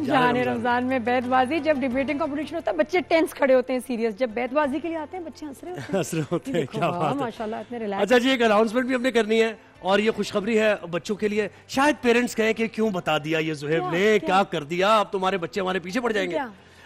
جہان رمضان میں بیت بازی. جب ڈیبیٹنگ کمپٹیشن ہوتا ہے بچے ٹینس کھڑے ہوتے ہیں سیریس, جب بیت بازی کے لیے آتے ہیں بچے ہنس رہے ہوتے ہیں. کیا بات ہے, ماشاءاللہ اتنے ریلیکس. اچھا جی, ایک اناؤنسمنٹ بھی ہم نے کرنی ہے اور یہ خوشخبری ہے بچوں کے لیے. شاید پیرنٹس کہیں کہ کیوں بتا دیا یہ زہیب نے, کیا کر دیا, اب تمہارے بچے ہمارے پیچھے پڑ جائیں گے.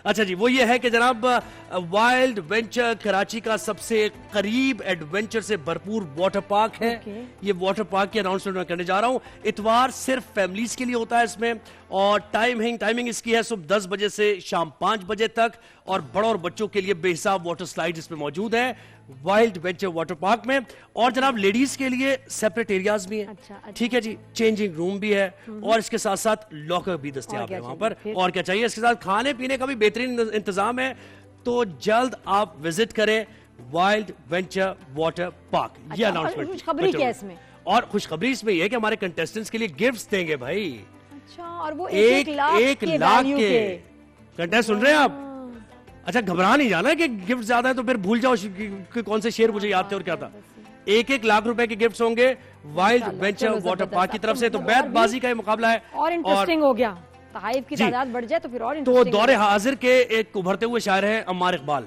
اچھا جی, وہ یہ ہے کہ جناب وائلڈ وینچر کراچی کا سب سے قریب ایڈونچر سے بھرپور واٹر پارک ہے. یہ واٹر پارک کی اناؤنسمنٹ میں کرنے جا رہا ہوں. اتوار صرف فیملیز کے لیے ہوتا ہے اس میں, اور ٹائمنگ اس کی ہے صبح 10 بجے سے شام 5 بجے تک, اور بڑوں اور بچوں کے لیے بے حساب واٹر سلائیڈ اس میں موجود ہے وائلڈ وینچر واٹر پارک میں. اور جناب لیڈیز کے لیے سیپریٹ ایریاز بھی ہیں, ٹھیک ہے جی, چینجنگ روم بھی ہے, اور اس کے ساتھ ساتھ لاکر بھی دستیاب ہے وہاں پر. اور کیا چاہیے, اس کے ساتھ کھانے پینے کا بھی بہترین انتظام ہے. تو جلد آپ وزٹ کریں وائلڈ وینچر واٹر پارک. یہ اناؤنسمنٹ. خوشخبری کیا اس میں؟ اور خوشخبری اس میں یہ ہے کہ ہمارے کنٹیسٹنٹس کے لیے گفٹس دیں گے بھائی. اچھا, اور وہ 1 لاکھ کے کنٹیسٹ. سن رہے ہیں آپ؟ اچھا, گھبرا نہیں جانا کہ گفٹ زیادہ ہے تو پھر بھول جاؤ کہ کون سے شعر مجھے یاد تھے اور کیا تھا. 1 لاکھ روپے کے گفٹس ہوں گے وائلڈ وینچر واٹر پارک کی طرف سے. تو بیت بازی کا یہ مقابلہ ہے اور انٹرسٹنگ ہو گیا. تحائف کی تعداد بڑھ جائے تو پھر اور تو دور حاضر کے ایک ابھرتے ہوئے شاعر ہیں عمار اقبال,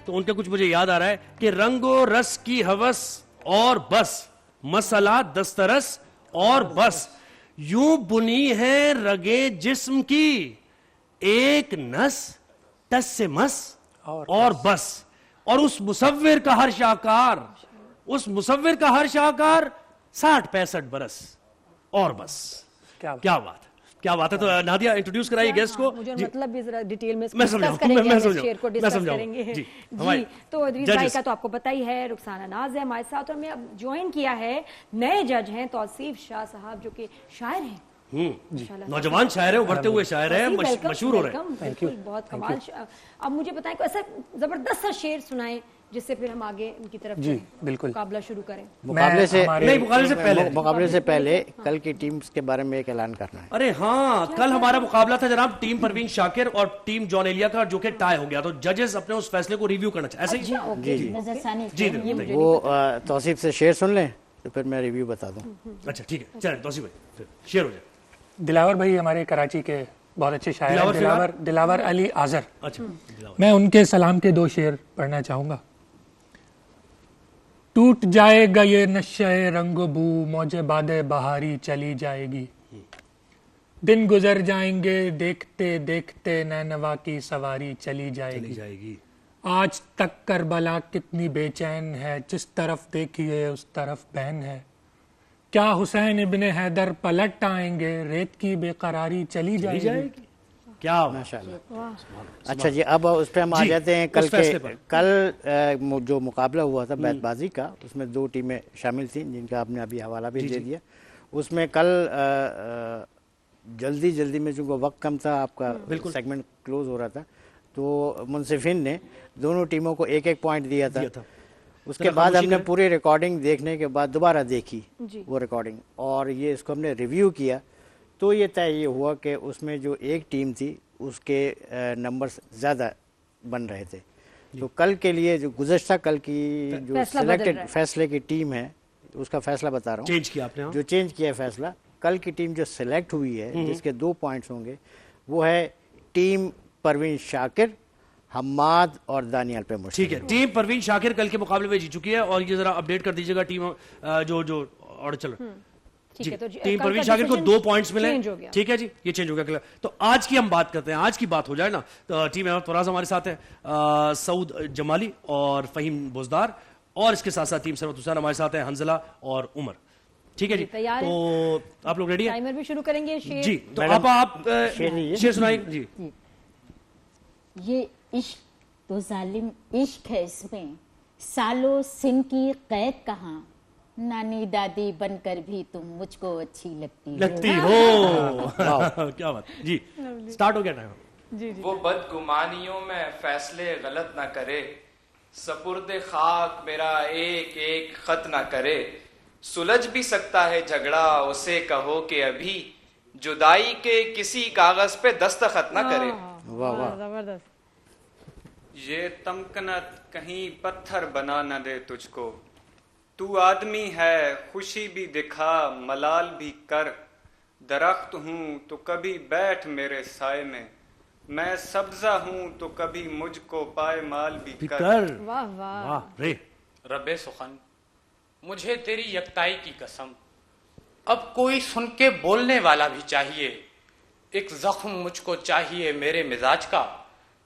تو ان کے کچھ مجھے یاد آ رہا ہے کہ رنگ و رس کی ہوس اور بس, مسئلہ دسترس اور بس, یوں بنی ہے رگے جسم کی ایک نس ٹس سے مس اور بس. اور اس مصور کا ہر شاہکار, اس مصور کا ہر شاہکار 60-65 برس اور بس. کیا بات, کیا بات ہے. تو نادیہ انٹروڈیوس کرائیے گیسٹ کو. مجھے مطلب بھی ذرا ڈیٹیل میں میں ڈسکس کریں گے. جی, تو ادریس بھائی کا تو آپ کو پتہ ہی ہے, رخسانہ ناز ہے ہمارے ساتھ, اور میں اب جوائن کیا ہے نئے جج ہیں توصیف شاہ صاحب, جو کہ شاعر ہیں, نوجوان شاعر ہیں, ابھرتے ہوئے شاعر ہیں, مشہور ہو رہے ہیں. بہت کمال. اب مجھے بتائیں کوئی ایسا زبردست سا شعر سنائیں جس سے پھر ہم آگے ان کی طرف مقابلہ شروع کریں. مقابلے سے پہلے کل کی ٹیمز کے بارے میں ایک اعلان کرنا ہے. ارے ہاں, کل ہمارا مقابلہ تھا جناب ٹیم پروین شاکر اور ٹیم جان ایلیا کا, جو کہ ٹائی ہو گیا. تو ججز اپنے اس فیصلے کو ریویو کرنا چاہتے ہیں. ایسے ہی وہ توصیف سے شعر سن لیں تو پھر میں ریویو بتا دوں. اچھا ٹھیک ہے, چلیں توصیف بھائی شعر ہو جائے. دلاور بھائی ہمارے کراچی کے بہت اچھے شاعر ہیں, دلاور علی آذر. میں ان کے سلام کے 2 شعر پڑھنا چاہوں گا. ٹوٹ جائے گا یہ نشہ رنگ و بو, موجے باد بہاری چلی جائے گی. دن گزر جائیں گے دیکھتے دیکھتے نینوا کی سواری چلی جائے گی. آج تک کربلا کتنی بے چین ہے, جس طرف دیکھیے اس طرف بہن ہے. کیا حسین ابن حیدر پلٹ آئیں گے, ریت کی بے قراری چلی جائے گی. کیا ماشاءاللہ. اچھا جی, اب اس پہ ہم آ جاتے ہیں کل جو مقابلہ ہوا تھا بیت بازی کا, اس میں 2 ٹیمیں شامل تھیں جن کا آپ نے ابھی حوالہ بھی دے دیا. اس میں کل جلدی میں چونکہ وقت کم تھا, آپ کا سیگمنٹ کلوز ہو رہا تھا, تو منصفین نے دونوں ٹیموں کو 1-1 پوائنٹ دیا تھا. اس کے بعد ہم نے پوری ریکارڈنگ دیکھنے کے بعد دوبارہ دیکھی وہ ریکارڈنگ, اور یہ اس کو ہم نے ریویو کیا, تو یہ طے یہ ہوا کہ اس میں جو ایک ٹیم تھی اس کے نمبرز زیادہ بن رہے تھے. تو کل کے لیے جو گزشتہ کل کی جو سلیکٹڈ فیصلے کی ٹیم ہے اس کا فیصلہ بتا رہا ہوں, جو چینج کیا ہے فیصلہ. کل کی ٹیم جو سلیکٹ ہوئی ہے جس کے 2 پوائنٹس ہوں گے وہ ہے ٹیم پروین شاکر, حماد اور دانیال پہ مشتمل. ٹھیک ہے, ٹیم پروین شاکر کل کے مقابلے میں جیت چکی ہے, اور یہ ذرا اپڈیٹ کر دیجیے گا ٹیم جو اور چل ٹیم پروین شاکر کو 2 پوائنٹس ملے. ٹھیک ہے جی, یہ چینج ہو گیا. تو آج کی ہم بات کرتے ہیں, آج کی بات ہو جائے نا, تو ٹیم احمد فراز ہمارے ساتھ ہے, سعود جمالی اور فہیم بوزدار, اور اس کے ساتھ ساتھ ٹیم ثروت حسین ہمارے ساتھ ہیں, حنزلہ اور عمر. ٹھیک ہے جی, تو آپ لوگ ریڈی ہیں؟ ٹائمر بھی شروع کریں گے. جی, تو آپ شعر سنائیں. جی, یہ عشق تو ظالم عشق ہے, اس میں سالوں سن کی قید کہاں, نانی دادی بن کر بھی تم مجھ کو اچھی لگتی ہو. کیا بات. جی, سٹارٹ ہو گیا ٹائم. وہ بدگمانیوں میں فیصلے غلط نہ کرے, سپرد خاک میرا ایک ایک خط نہ کرے. سلجھ بھی سکتا ہے جھگڑا, اسے کہو کہ ابھی جدائی کے کسی کاغذ پہ دستخط نہ کرے. واہ واہ, زبردست. یہ تمکنت کہیں پتھر بنا نہ دے تجھ کو, تو آدمی ہے خوشی بھی دکھا ملال بھی کر, درخت ہوں تو کبھی بیٹھ میرے سائے میں سبزہ ہوں تو کبھی مجھ کو پائے مال بھی کر. واہ واہ واہ رے. رب سخن، مجھے تیری یکتائی کی قسم، اب کوئی سن کے بولنے والا بھی چاہیے. ایک زخم مجھ کو چاہیے میرے مزاج کا،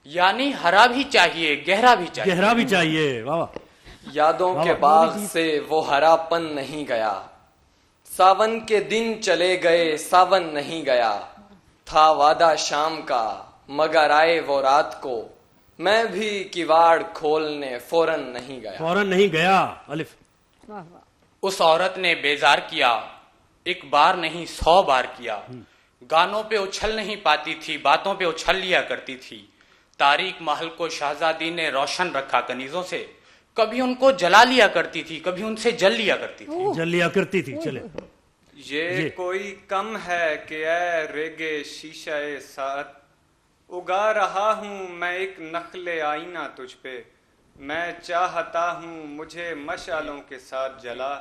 یعنی ہرا بھی چاہیے گہرا بھی چاہیے. گہرا بھی چاہیے. واہ. یادوں کے باغ سے وہ ہرا پن نہیں گیا، ساون کے دن چلے گئے ساون نہیں گیا. تھا وعدہ شام کا مگر آئے وہ رات کو، میں بھی کواڑ کھولنے فوراً نہیں گیا. فوراً نہیں گیا. الف. واہ واہ. اس عورت نے بیزار کیا، ایک بار نہیں 100 بار کیا. گانوں پہ اچھل نہیں پاتی تھی، باتوں پہ اچھل لیا کرتی تھی. تاریک محل کو شہزادی نے روشن رکھا کنیزوں سے، کبھی ان کو جلا لیا کرتی تھی، کبھی ان سے جل لیا کرتی تھی. جل لیا کرتی تھی. چلے. یہ کوئی کم ہے کہ اے ریگے شیشہ ساعت، اگا رہا ہوں میں ایک نخل آئینہ تجھ پہ. میں چاہتا ہوں مجھے مشعلوں کے ساتھ جلا،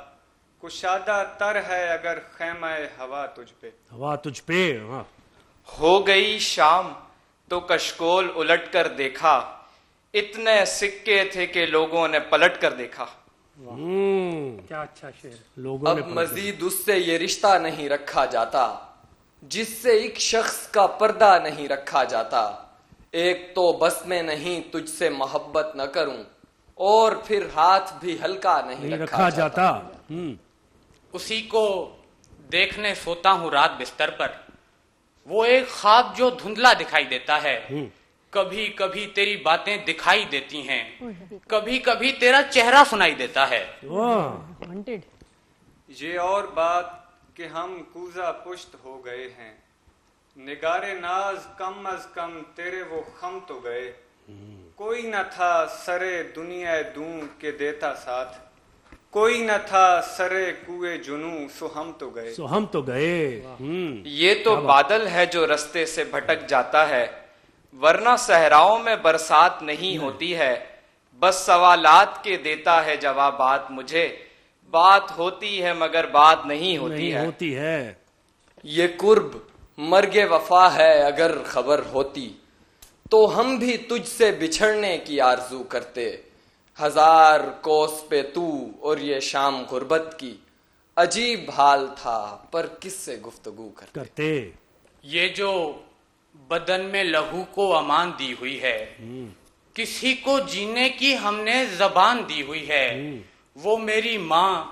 کشادہ تر ہے اگر خیمہ ہوا تجھ پہ. ہوا تجھ پہ. ہاں. ہو گئی شام تو کشکول الٹ کر دیکھا، اتنے سکے تھے کہ لوگوں نے پلٹ کر دیکھا. کیا اچھا شعر. لوگوں اب مزید اس سے یہ رشتہ نہیں رکھا جاتا جس سے ایک شخص کا پردہ نہیں رکھا جاتا. ایک تو بس میں نہیں تجھ سے محبت نہ کروں، اور پھر ہاتھ بھی ہلکا نہیں رکھا جاتا. اسی کو دیکھنے سوتا ہوں رات بستر پر، وہ ایک خواب جو دھندلا دکھائی دیتا ہے. کبھی کبھی تیری باتیں دکھائی دیتی ہیں، کبھی کبھی تیرا چہرہ سنائی دیتا ہے. وانٹڈ. یہ اور بات کہ ہم کوزہ پشت ہو گئے ہیں، نگار ناز کم از کم تیرے وہ خم تو گئے. کوئی نہ تھا سرے دنیا دوں کے دیتا ساتھ، کوئی نہ تھا سرے کوئے جنوں سو ہم تو گئے. سو ہم تو گئے. یہ تو بادل ہے جو رستے سے بھٹک جاتا ہے، ورنہ صحراؤں میں برسات نہیں ہوتی ہے. بس سوالات کے دیتا ہے جوابات مجھے، بات ہوتی ہے مگر بات نہیں ہوتی ہے. یہ قرب مرگ وفا ہے، اگر خبر ہوتی تو ہم بھی تجھ سے بچھڑنے کی آرزو کرتے. 1000 کوس پہ تو اور یہ شام غربت کی، عجیب حال تھا پر کس سے گفتگو کرتے. یہ جو بدن میں لہو کو امان دی ہوئی ہے، کسی کو جینے کی ہم نے زبان دی ہوئی ہے. وہ میری ماں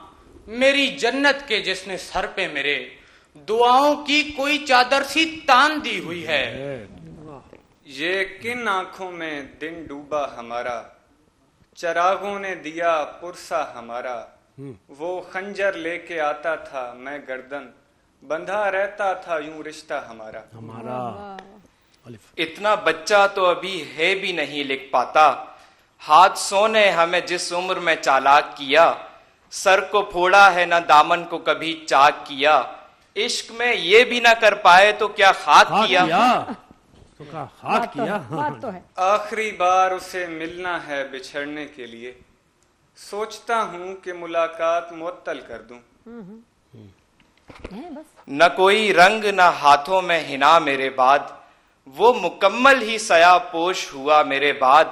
میری جنت کے جس نے سر پہ میرے دعاؤں کی کوئی چادر سی تان دی ہوئی ہے. یہ کن آنکھوں میں دن ڈوبا ہمارا، چراغوں نے دیا پرسا ہمارا. وہ خنجر لے کے آتا تھا میں گردن، بندھا رہتا تھا یوں رشتہ ہمارا. اتنا بچہ تو ابھی ہے بھی نہیں لکھ پاتا، حادثوں نے ہمیں جس عمر میں چالاک کیا. سر کو پھوڑا ہے نہ دامن کو کبھی چاک کیا، عشق میں یہ بھی نہ کر پائے تو کیا خاک کیا. خاک کیا. بات تو ہے. آخری بار اسے ملنا ہے بچھڑنے کے لیے، سوچتا ہوں کہ ملاقات معطل کر دوں. نہ کوئی رنگ نہ ہاتھوں میں حنا میرے بعد، وہ مکمل ہی سیاہ پوش ہوا میرے بعد.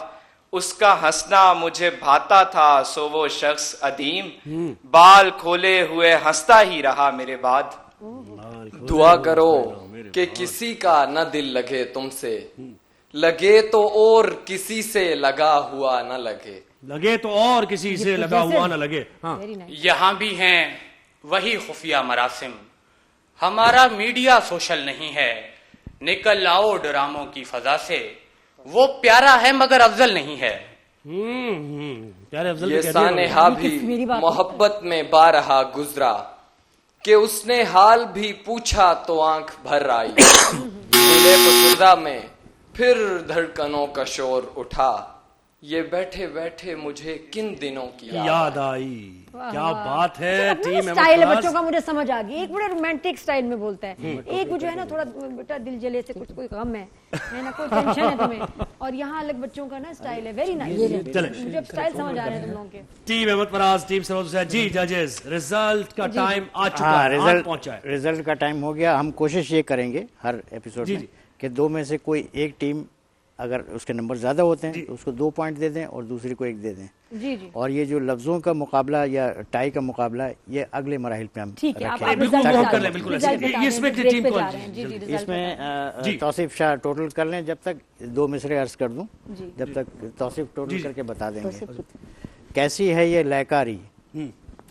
اس کا ہنسنا مجھے بھاتا تھا سو وہ شخص ادیم، بال کھولے ہوئے ہنستا ہی رہا میرے بعد. دعا کرو کہ کسی کا نہ دل لگے تم سے، لگے تو اور کسی سے لگا ہوا نہ لگے. لگے تو اور کسی سے لگا ہوا نہ لگے. یہاں بھی ہیں وہی خفیہ مراسم، ہمارا میڈیا سوشل نہیں ہے. نکل آؤ ڈراموں کی فضا سے، وہ پیارا ہے مگر افضل نہیں ہے. یہ سانحہ بھی محبت میں بارہا گزرا، کہ اس نے حال بھی پوچھا تو آنکھ بھر آئی. دلے فسردہ میں پھر دھڑکنوں کا شور اٹھا، یہ بیٹھے بیٹھے مجھے کن دنوں کی یاد آئی. کیا بات ہے. ٹیم سٹائل ہے بچوں کا مجھے سمجھ آ گئی. ایک بڑے رومانٹک سٹائل میں بولتا ہے, ایک وہ جو ہے نا تھوڑا بیٹا دل جلے سے کچھ کوئی غم ہے نا, کوئی ٹینشن ہے تمہیں, اور یہاں الگ بچوں کا نا سٹائل ہے. Very nice. مجھے اب سٹائل سمجھ آ رہے ہیں تم لوگوں کے. ٹیم احمد فراز, ٹیم سرور حسین. جی ججز, ریزلٹ کا ٹائم آ چکا ہے. ریزلٹ کا ٹائم ہو گیا. ہم کوشش یہ کریں گے ہر ایپیسوڈ میں کہ دو میں سے کوئی ایک ٹیم اگر اس کے نمبر زیادہ ہوتے ہیں تو اس کو 2 پوائنٹ دے دیں اور دوسری کو 1 دے دیں. جی جی. اور یہ جو لفظوں کا مقابلہ یا ٹائی کا مقابلہ یہ اگلے مراحل پہ ہم اس میں توصیف شاہ ٹوٹل کر لیں. جب تک 2 مصرے عرض کر دوں, جب تک توصیف ٹوٹل کر کے بتا دیں گے. کیسی ہے یہ لیکاری,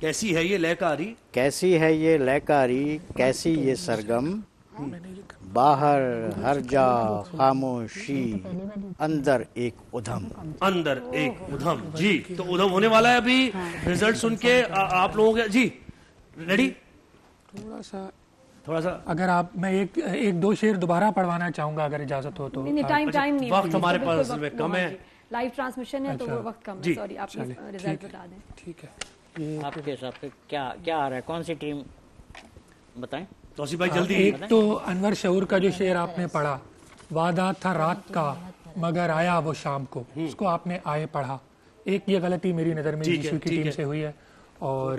کیسی ہے یہ لیکاری, کیسی ہے یہ لیکاری, کیسی یہ سرگم, باہر ہر جا خاموشی, اندر ایک ادھم, اندر ایک ادھم. جی تو ادھم ہونے والا ہے ابھی ریزلٹ سن کے آپ لوگوں کے. جی ریڈی, تھوڑا سا اگر آپ, میں ایک 2 شعر دوبارہ پڑھوانا چاہوں گا اگر اجازت ہو تو. ٹائم نہیں, وقت ہمارے پاس کم ہے, لائیو ٹرانسمیشن ہے تو وقت کم ہے. سوری, آپ ریزلٹ بتا دیں. ٹھیک ہے. آپ کے حساب سے کیا آ رہا ہے, کون سی ٹیم بتائیں توصیف بھائی جلدی. ایک تو انور شعور کا جو شعر آپ نے پڑھا, وعدہ تھا رات کا مگر آیا وہ شام کو, اس کو آپ نے آئے پڑھا. ایک یہ غلطی میری نظر میں یشو کی ٹیم سے ہوئی ہے, اور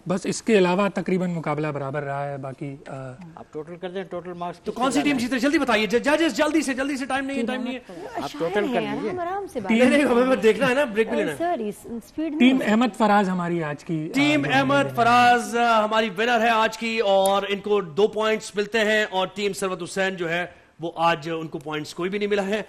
بس اس کے علاوہ تقریباً مقابلہ برابر رہا ہے. باقی آپ ٹوٹل کر دیں, ٹوٹل مارکس تو کون سی ٹیم جیتے جلدی بتائیے ججز, جلدی سے, ٹائم نہیں ہے. آپ ٹوٹل کر لیجیے. ہمیں دیکھنا ہے نا, بریک بھی لینا ہے. ٹیم احمد فراز ہماری آج کی, ٹیم احمد فراز ہماری ونر ہے آج کی, اور ان کو 2 پوائنٹس ملتے ہیں, اور ٹیم ثروت حسین جو ہے وہ آج ان کو پوائنٹس کوئی بھی نہیں ملا ہے.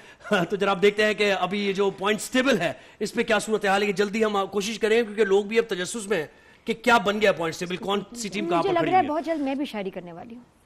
تو جناب دیکھتے ہیں کہ ابھی یہ جو پوائنٹس ٹیبل ہے اس پہ کیا صورتحال ہے. جلدی ہم کوشش کریں کیونکہ لوگ بھی اب تجسس میں ہیں کہ کیا بن گیا پوائنٹس ٹیبل, کون سی ٹیم کہاں پر کھڑی ہے. بہت جلد میں بھی شاعری کرنے والی ہوں.